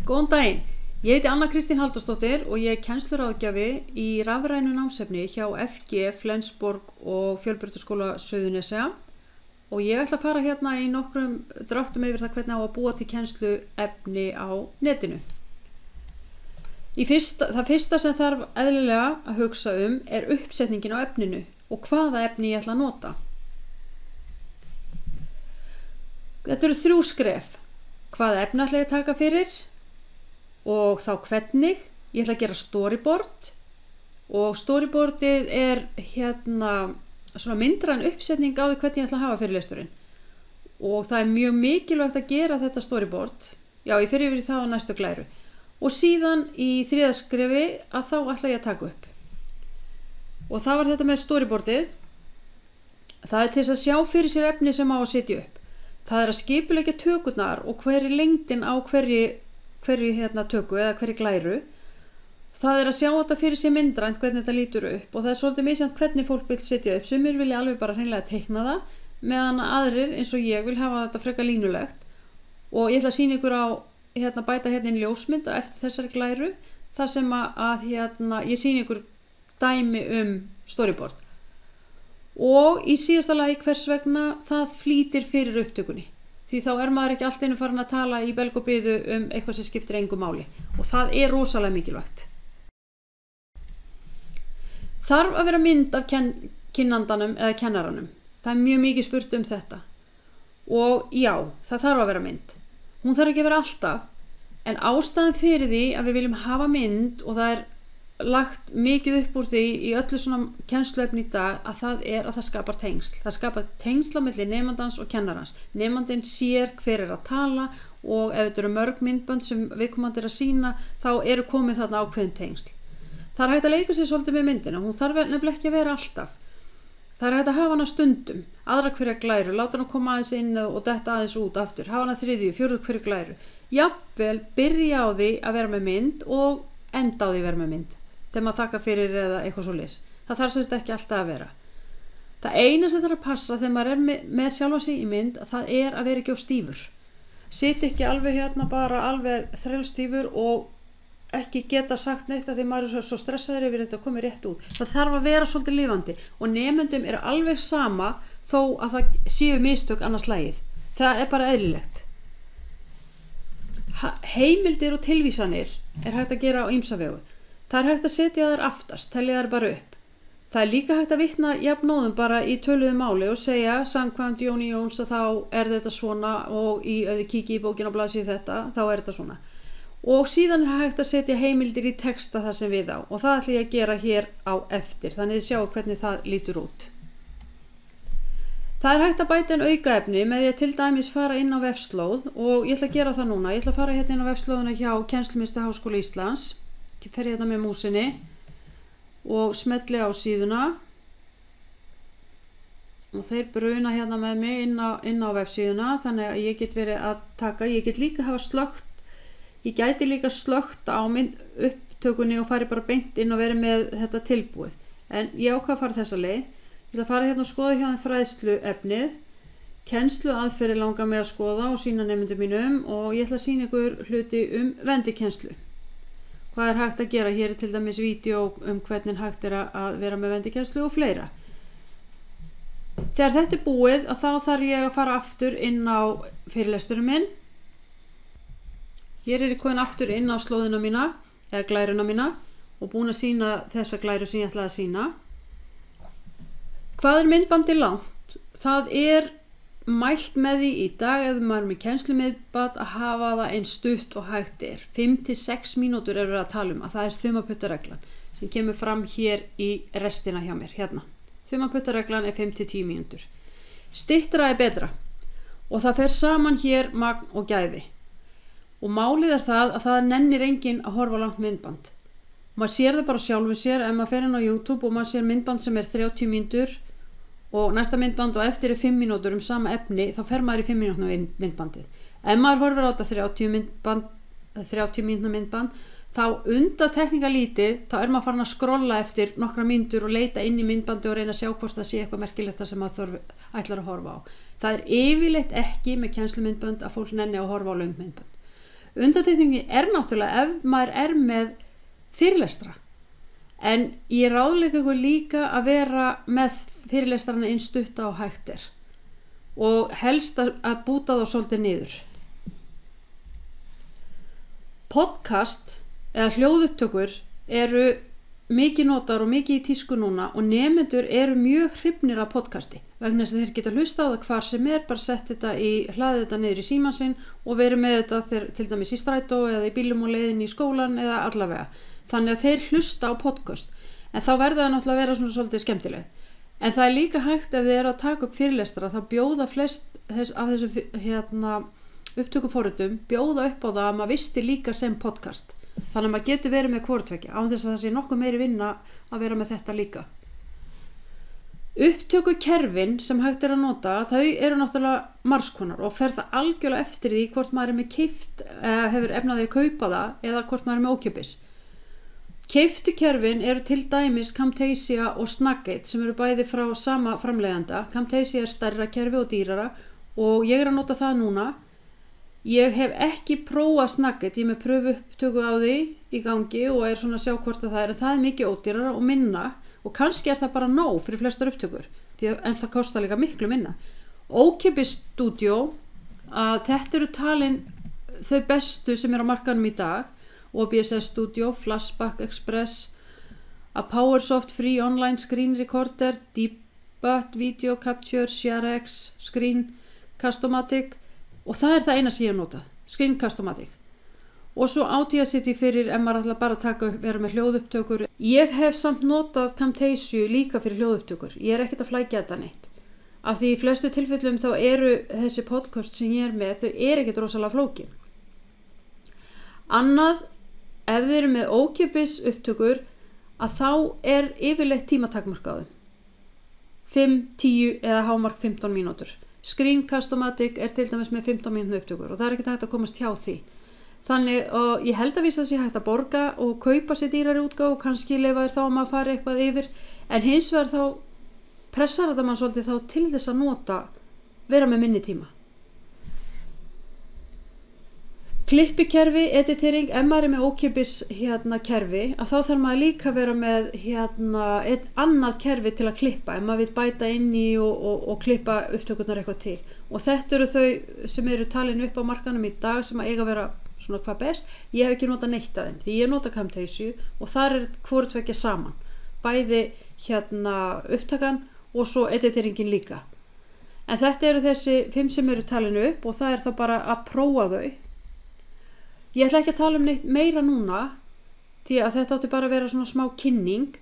Góðan daginn, ég heiti Anna Kristín Halldórsdóttir og ég er kennsluráðgjafi í rafrænu námsefni hjá FG, Flensborg og Fjölbrautaskóla Suðurnesja og ég ætla að fara hérna í nokkrum dráttum yfir það hvernig á að búa til kennsluefni á netinu. Það fyrsta sem þarf eðlilega að hugsa er uppsetningin á efninu og hvaða efni ég ætla að nota. Þetta eru 3 skref. Hvaða efni ætla ég að taka fyrir? Og þá hvernig. Ég ætla að gera storyboard og storyboardið er svona myndræn uppsetning á því hvernig ég ætla að hafa fyrirlesturinn og það er mjög mikilvægt að gera þetta storyboard. Já, ég fer yfir það á næstu glæru og síðan í 3. skrefi að þá ætla ég að taka upp og það var þetta með storyboardið. Það er til þess að sjá fyrir sér efni sem á að setja upp. Það er að skipuleggja tökurnar og hver er lengdin á hverju töku eða hverju glæru. Það er að sjá þetta fyrir sér myndrænt hvernig þetta lítur upp og það er svolítið misjafnt hvernig fólk vil setja upp. Sumir vilja alveg bara hreinlega teikna það meðan aðrir eins og ég vil hafa þetta frekar línulegt og ég ætla að sýna ykkur á bæta inn ljósmynd eftir þessari glæru þar sem að ég sýna ykkur dæmi storyboard og í síðasta lagi hvers vegna það flýtir fyrir upptökunni. Því þá er maður ekki allt einu farin að tala í belg og biðu eitthvað sem skiptir engu máli og það er rosalega mikilvægt. Þarf að vera mynd af kynnandanum eða kennaranum. Það er mjög mikið spurt þetta og já, það þarf að vera mynd. Hún þarf ekki að vera alltaf en ástæðan fyrir því að við viljum hafa mynd og það er lagt mikið upp úr því í öllu svona kennsluefni í dag að það skapar tengsl. Það skapar tengsl á milli nemandans og kennarans. Nemandinn sér hver er að tala og ef þetta eru mörg myndbönd sem viðkomandi er að sýna þá eru komið þarna ákveðin tengsl. Það er hægt að leika sér svolítið með myndina. Hún þarf nefnilega ekki að vera alltaf. Það er hægt að hafa hana stundum, aðra hverja glæru, láta hana koma aðeins inn og detta aðeins út aftur, hafa hana 3., 4. hverju glæru. Jafnvel byrja á því að vera með mynd og enda á því að vera með mynd. Þegar maður þakka fyrir eða eitthvað svoleiðis. Það þarf semst ekki alltaf að vera. Það eina sem þarf að passa þegar maður er með sjálfa sig í mynd, það er að vera ekki of stífur. Sitt ekki alveg bara alveg þrælstífur og ekki geta sagt neitt að því maður er svo stressaður yfir þetta að koma rétt út. Það þarf að vera svolítið lifandi og nemendum er alveg sama þó að það séu mistök annars slagið. Það er bara eðlilegt. Heimildir og tilvísanir er hægt að gera á ýmsa vegu. Það er hægt að setja þær aftast, telja þær bara upp. Það er líka hægt að vitna jafnóðum bara í töluðu máli og segja samkvæmt Jóni Jóns að þá er þetta svona og ef þið kíkið í bókina og blaðsíðu þetta, þá er þetta svona. Og síðan er hægt að setja heimildir í texta það sem við á og það ætla ég að gera hér á eftir, þannig að sjá hvernig það lítur út. Það er hægt að bæta inn aukaefni með því að til dæmis fara inn á vefslóð og ég ætla að gera það núna. Ég ætla að fara hérna inn á vefslóðuna hjá Kennslumiðstöð Háskóla Íslands. Ég fer hérna með músinni og smelli á síðuna og þeir bruna hérna með mig inn á vefsíðuna þannig að ég get verið að taka, ég get líka hafa slökkt, ég gæti líka slökkt á upptökunni og fari bara beint inn og verið með þetta tilbúið en ég ákvað að fara þessa leið. Ég ætla að fara hérna og skoða hjá fræðslu efnið, kennslu aðferði langar mig að skoða og sýna nemendum mínum og ég ætla að sýna ykkur hluti vendikennslu. Hvað er hægt að gera? Hér er til dæmis vídeó hvernig hægt er að vera með vendikennslu og fleira. Þegar þetta er búið þá þarf ég að fara aftur inn á fyrirlesturinn minn. Hér er ég komin aftur inn á slóðina mína eða glæruna mína og búin að sýna þessa glæru sem ég ætlaði að sýna. Hvað er myndbandi langt? Það er mælt með því í dag ef maður er með kennslumyndband að hafa það eins stutt og hægt er. 5-6 mínútur er verið að tala að það er þumaputtareglan sem kemur fram hér í restina hjá mér. Hérna. Þumaputtareglan er 5-10 mínútur. Styttra er betra og það fer saman hér magn og gæði. Og málið er það að það nennir enginn að horfa langt myndband. Maður sér það bara sjálfu sér ef maður fer inn á YouTube og maður sér myndband sem er 30 mínútur og næsta myndband og eftir er 5 mínútur sama efni, þá fer maður í 5 mínútna myndbandið. Ef maður horfir á þetta 30 mínútna myndband, þá undantekningarlítið, þá er maður farin að skrolla eftir nokkra mínútur og leita inn í myndbandi og reyna að sjá hvort það sé eitthvað merkilegt sem maður þarf ætlar að horfa á. Það yfirleitt ekki með kennslumyndbönd að fólk nenni að horfa á löng myndbönd. Undantekningin náttúrulega ef maður með fyrirlestra, en ég ráðlegg ykkur líka að vera með fyrirlestrana eins stutta og hægt og helst að búta þá svolítið niður. Podcast eða hljóðupptökur eru mikið notar og mikið í tísku núna og nemendur eru mjög hrifnir af podcasti vegna þess að þeir geta hlusta á það hvar sem bara sett þetta hlaðið þetta niður í símann sinn og verið með þetta þeir, til dæmis í strætó eða í bílum og leiðin í skólan eða allavega. Þannig að þeir hlusta á podcast en þá verður það náttúrulega að vera svona svolítið skemmtileg. En það líka hægt ef þið eru að taka upp fyrirlestra þá bjóða flest af þessu upptökuforritum bjóða upp á það að maður visti líka sem podcast. Þannig að maður getur verið með hvortveggja án þess að það sé nokkuð meiri vinna að vera með þetta líka. Upptökukerfin sem hægt að nota, þau eru náttúrulega margskonar og fer það algjörlega eftir því hvort maður með keypt hefur efnaði að kaupa það eða hvort maður með ókeypis. Keyptu kerfin eru til dæmis Camtasia og Snagit sem eru bæði frá sama framleiðanda. Camtasia stærra kerfi og dýrara og ég að nota það núna. Ég hef ekki prófað Snagit, ég með pröfu upptöku á því í gangi og svona að sjá hvort að það en það mikið ódýrara og minna og kannski það bara nóg fyrir flestar upptökur en það kostar líka miklu minna. Ókeypis Studio, þetta eru talin þau bestu sem á markanum í dag, OBS Studio, Flashback Express, PowerSoft Free Online Screen Recorder, Debut Video Capture, ShareX, Screen Customatic og það það eina sem ég hef notað, Screencast-O-Matic. Og svo Audacity fyrir ef maður ætlar bara að taka upp, vera með hljóðupptökur. Ég hef samt notað Camtasia líka fyrir hljóðupptökur. Ég ekkert að flækja þetta neitt. Af því í flestu tilfellum þá eru þessi podcast sem ég með, þau ekkert rosalega flókin. Annað, ef þið eru með ókeypis upptökur, að þá yfirleitt tímatakmark á þeim. 5, 10 eða hámark 15 mínútur. Screencast-O-Matic til dæmis með 15 mínútur upptökur og það ekkert hægt að komast hjá því. Þannig og ég held að vísa að sé hægt að borga og kaupa sér dýrari útgáfu og kannski leyfa þér þá að maður fari eitthvað yfir en hins vegar þá pressar þetta mann svolítið þá til þess að vera með minni tíma. Klippikerfi, editering, ef maður með ókeypis kerfi að þá þarf maður líka að vera með eitt annað kerfi til að klippa ef maður vil bæta inn í og klippa upptökurnar eitthvað til og þetta eru þau sem eru talin upp á markanum í dag sem að eiga að vera svona hvað best. Ég hef ekki notað neitt af þeim því ég nota Camtasia og þar hvorutveggja saman bæði upptakan og svo editeringin líka en þetta eru þessi 5 sem eru talin upp og það þá bara að prófa þau. Ég ætla ekki að tala um neitt meira núna því að þetta átti bara að vera svona smá kynning